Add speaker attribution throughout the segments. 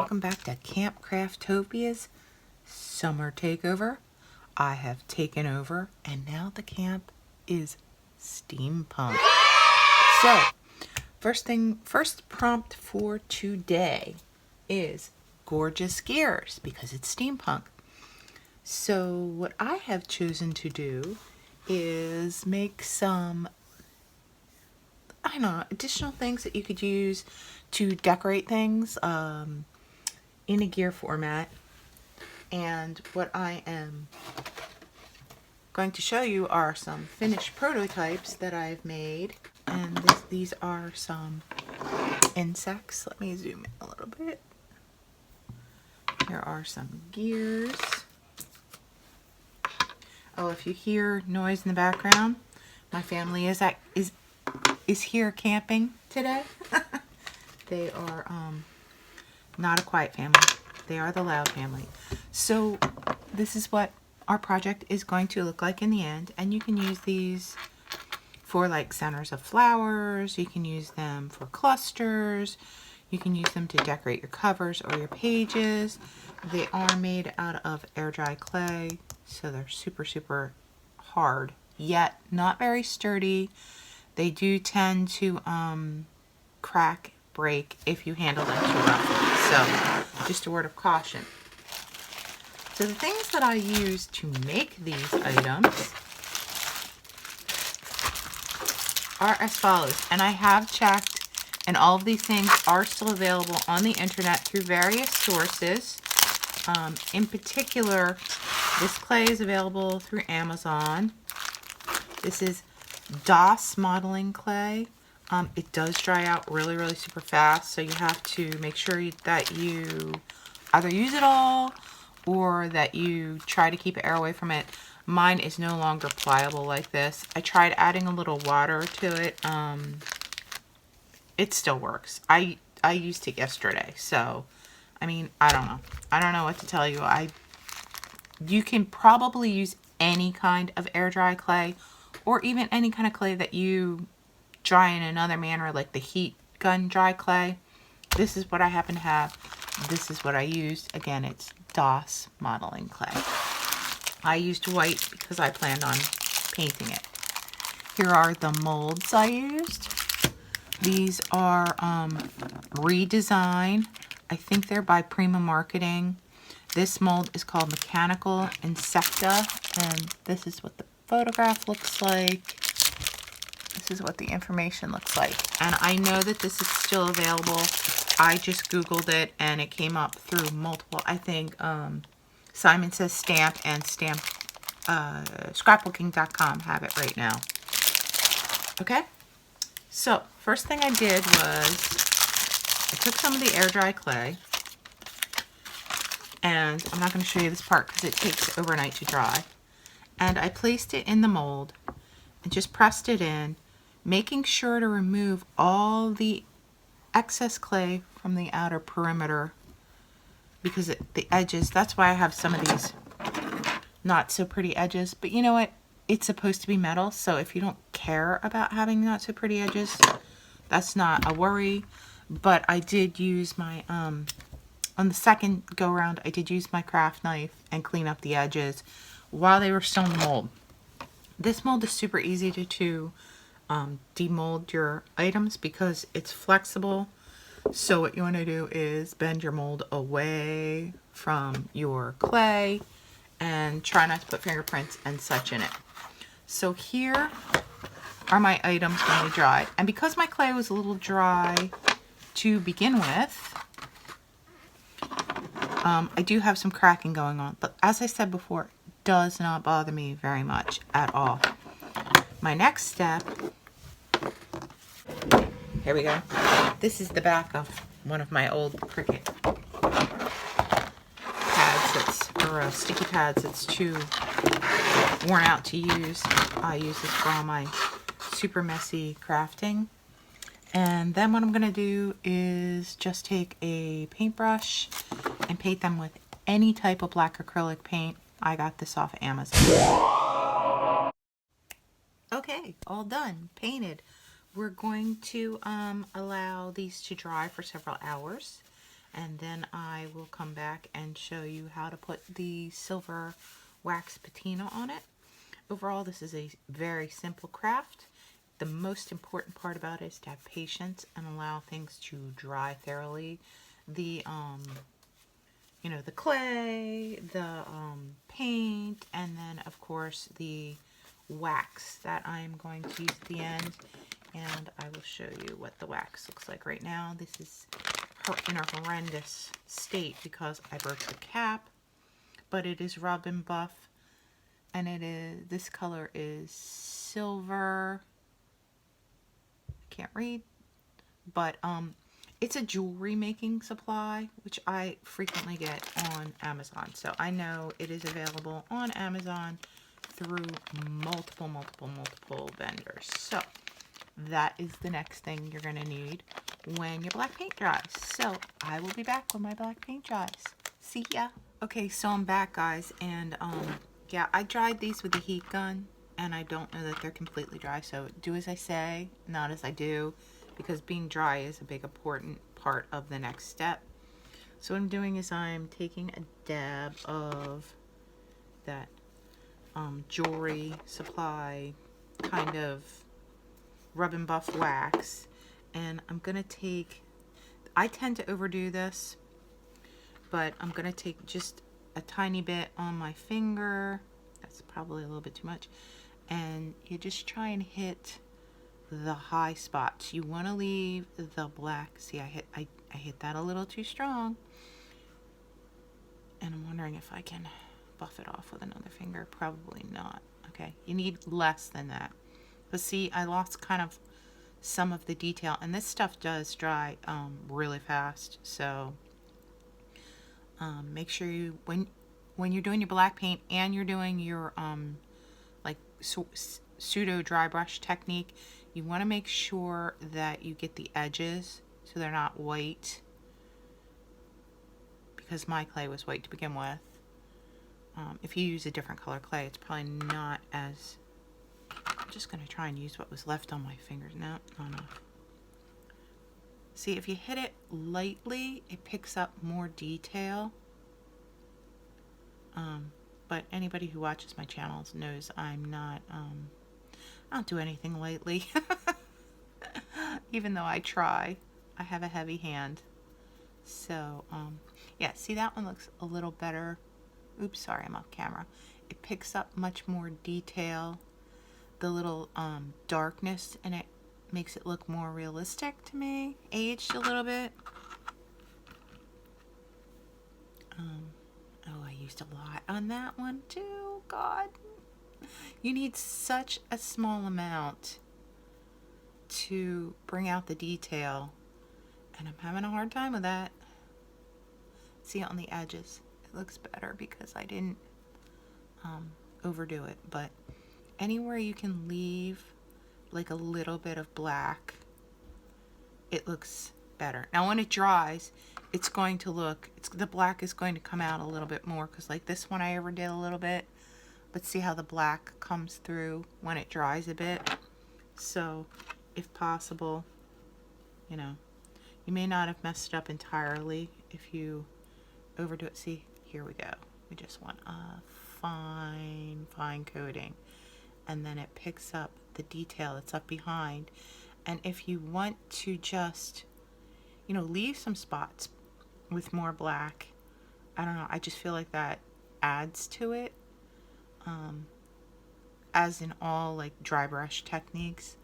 Speaker 1: welcome back to Camp Craftopia's summer takeover. I have taken over and now the camp is steampunk. So, first prompt for today is gorgeous gears because it's steampunk. So what I have chosen to do is make some, I don't know, additional things that you could use to decorate things in a gear format. And what I am going to show you are some finished prototypes that I've made. And these are some insects. Let me zoom in a little bit. Here are some gears. Oh, if you hear noise in the background, my family is here camping today. They are not a quiet family. They are the loud family. So this is what our project is going to look like in the end. And you can use these for like centers of flowers. You can use them for clusters. You can use them to decorate your covers or your pages. They are made out of air dry clay. So they're super, super hard, yet not very sturdy. They do tend to crack, break if you handle them too roughly. So just a word of caution. So the things that I use to make these items are as follows. And I have checked, and all of these things are still available on the internet through various sources. In particular, this clay is available through Amazon. This is DOS modeling clay. It does dry out really, really super fast, so you have to make sure that you either use it all or that you try to keep air away from it. Mine is no longer pliable like this. I tried adding a little water to it. It still works. I used it yesterday, so I mean, I don't know. I don't know what to tell you. You can probably use any kind of air dry clay or even any kind of clay that you dry in another manner, like the heat gun dry clay. This is what I happen to have. This is what I used. Again, it's DOS modeling clay. I used white because I planned on painting it. Here are the molds I used. These are redesign. I think they're by Prima Marketing. This mold is called Mechanical Insecta, and this is what the photograph looks like. This is what the information looks like. And I know that this is still available. I just Googled it and it came up through multiple, I think Simon Says Stamp and scrapbooking.com have it right now. Okay, so first thing I did was I took some of the air dry clay, and I'm not going to show you this part because it takes overnight to dry, and I placed it in the mold and just pressed it in, making sure to remove all the excess clay from the outer perimeter because the edges, that's why I have some of these not so pretty edges. But you know what? It's supposed to be metal, so if you don't care about having not so pretty edges, that's not a worry. But I did use my, on the second go around, I did use my craft knife and clean up the edges while they were still in the mold. This mold is super easy to demold your items because it's flexible. So what you want to do is bend your mold away from your clay and try not to put fingerprints and such in it. So here are my items when they dried. And because my clay was a little dry to begin with, I do have some cracking going on. But as I said before, it does not bother me very much at all. My next step, here we go. This is the back of one of my old Cricut pads, or sticky pads that's too worn out to use. I use this for all my super messy crafting. And then what I'm going to do is just take a paintbrush and paint them with any type of black acrylic paint. I got this off Amazon. Okay, all done, painted. We're going to allow these to dry for several hours. and then I will come back and show you how to put the silver wax patina on it. Overall, this is a very simple craft. The most important part about it is to have patience and allow things to dry thoroughly. The the clay, the paint, and then of course the wax that I'm going to use at the end. And I will show you what the wax looks like right now. This is in a horrendous state because I broke the cap, but it is rub and buff, and this color is silver. I can't read, but it's a jewelry making supply, which I frequently get on Amazon. So I know it is available on Amazon through multiple vendors. So that is the next thing you're going to need when your black paint dries. So I will be back when my black paint dries. See ya. Okay, so I'm back, guys, and yeah, I dried these with the heat gun, and I don't know that they're completely dry. So do as I say, not as I do, because being dry is a big important part of the next step. So what I'm doing is I'm taking a dab of that jewelry supply kind of rub and buff wax, and I'm gonna take, I tend to overdo this, but I'm gonna take just a tiny bit on my finger. That's probably a little bit too much, and you just try and hit the high spots. You want to leave the black. See, I hit that a little too strong, and I'm wondering if I can buff it off with another finger. Probably not. Okay, you need less than that. But see, I lost kind of some of the detail, and this stuff does dry really fast. So make sure you, when you're doing your black paint and you're doing your like pseudo dry brush technique, you want to make sure that you get the edges so they're not white, because my clay was white to begin with. If you use a different color clay, it's probably not as... I'm just going to try and use what was left on my fingers. No, not enough. See, if you hit it lightly, it picks up more detail. But anybody who watches my channels knows I'm not, I don't do anything lightly. Even though I try, I have a heavy hand. So, yeah, see, that one looks a little better. Oops, sorry, I'm off camera. It picks up much more detail. The little darkness in it makes it look more realistic to me. Aged a little bit. Oh, I used a lot on that one too. God. You need such a small amount to bring out the detail, and I'm having a hard time with that. See, on the edges it looks better because I didn't overdo it, but anywhere you can leave like a little bit of black, it looks better. Now when it dries, it's going to look, the black is going to come out a little bit more, because like this one I overdid a little bit, but see how the black comes through when it dries a bit. So if possible, you know, you may not have messed it up entirely if you overdo it. See, here we go. We just want a fine coating, and then it picks up the detail that's up behind. And if you want to just, you know, leave some spots with more black, I don't know, I just feel like that adds to it. As in all like dry brush techniques,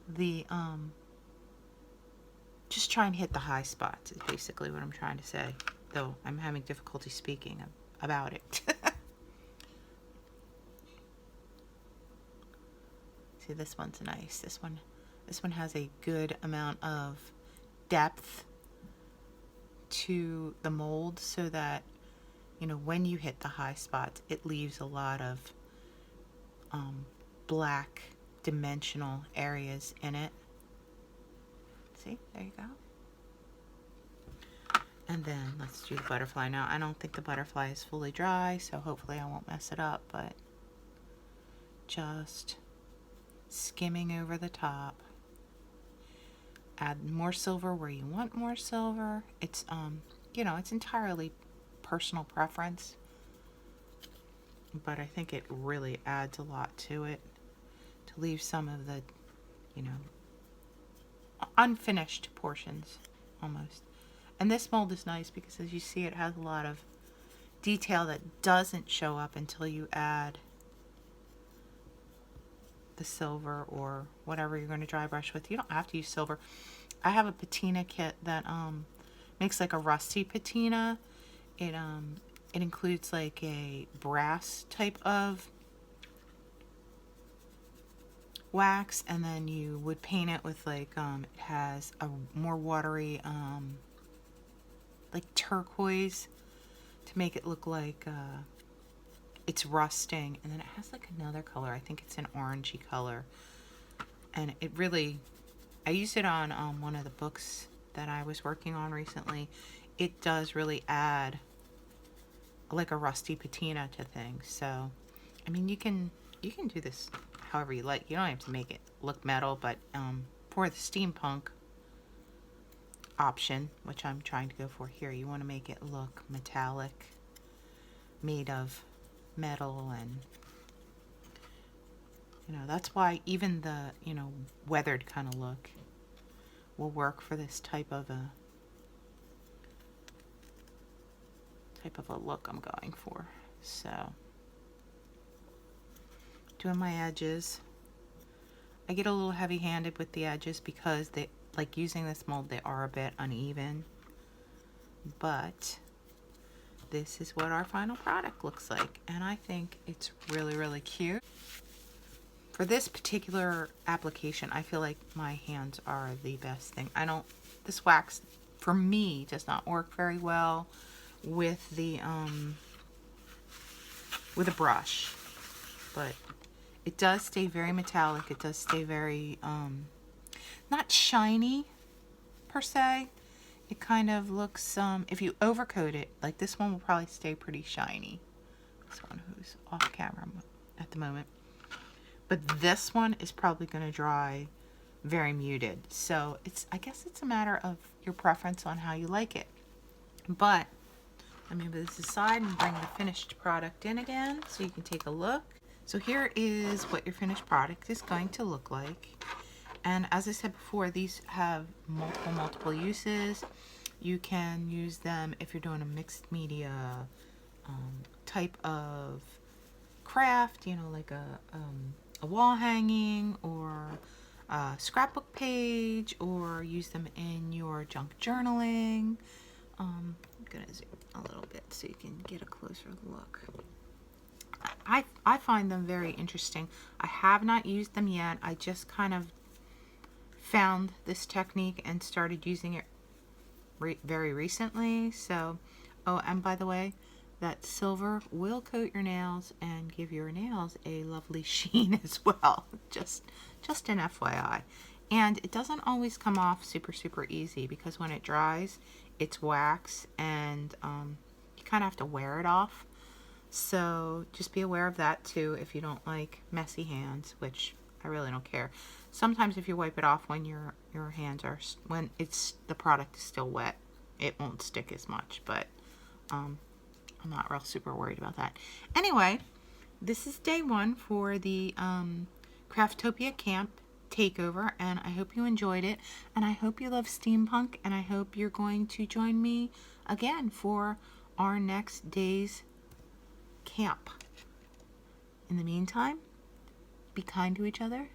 Speaker 1: the just try and hit the high spots is basically what I'm trying to say, though I'm having difficulty speaking about it. See, this one's nice. This one has a good amount of depth to the mold, so that, you know, when you hit the high spots, it leaves a lot of black dimensional areas in it. See, there you go. And then let's do the butterfly. Now, I don't think the butterfly is fully dry, so hopefully I won't mess it up, but just skimming over the top. add more silver where you want more silver. It's you know, it's entirely personal preference, but I think it really adds a lot to it to leave some of the, you know, unfinished portions almost. And this mold is nice because, as you see, it has a lot of detail that doesn't show up until you add the silver or whatever you're going to dry brush with. You don't have to use silver. I have a patina kit that makes like a rusty patina. It includes like a brass type of wax, and then you would paint it with like it has a more watery like turquoise to make it look like it's rusting, and then it has like another color. I think it's an orangey color, and it really, I used it on one of the books that I was working on recently. It does really add like a rusty patina to things. So I mean, you can do this however you like. You don't have to make it look metal, but for the steampunk option, which I'm trying to go for here, you want to make it look metallic, made of metal. And you know, that's why even the, you know, weathered kind of look will work for this type of a look I'm going for. So doing my edges, I get a little heavy-handed with the edges because they, like using this mold, they are a bit uneven, but this is what our final product looks like, and I think it's really, really cute. For this particular application, I feel like my hands are the best thing. This wax for me does not work very well with the with a brush, but it does stay very metallic. It does stay very not shiny per se. It kind of looks if you overcoat it, like this one will probably stay pretty shiny. This one who's off camera at the moment, but this one is probably going to dry very muted. So I guess it's a matter of your preference on how you like it. But let me move this aside and bring the finished product in again so you can take a look. So here is what your finished product is going to look like. And as I said before, these have multiple uses. You can use them if you're doing a mixed media type of craft, you know, like a wall hanging or a scrapbook page, or use them in your junk journaling. I'm gonna zoom a little bit so you can get a closer look. I find them very interesting. I have not used them yet. I just kind of found this technique and started using it very recently. So, oh, and by the way, that silver will coat your nails and give your nails a lovely sheen as well. Just an FYI. And it doesn't always come off super easy, because when it dries, it's wax, and you kind of have to wear it off. So just be aware of that too if you don't like messy hands, which I really don't care. Sometimes if you wipe it off when your hands are, when the product is still wet, it won't stick as much, but I'm not real super worried about that. Anyway, this is day one for the Craftopia Camp takeover, and I hope you enjoyed it, and I hope you love steampunk, and I hope you're going to join me again for our next day's camp. In the meantime, be kind to each other.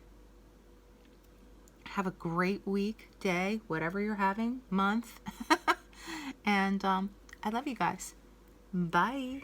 Speaker 1: Have a great week, day, whatever you're having, month. And I love you guys. Bye.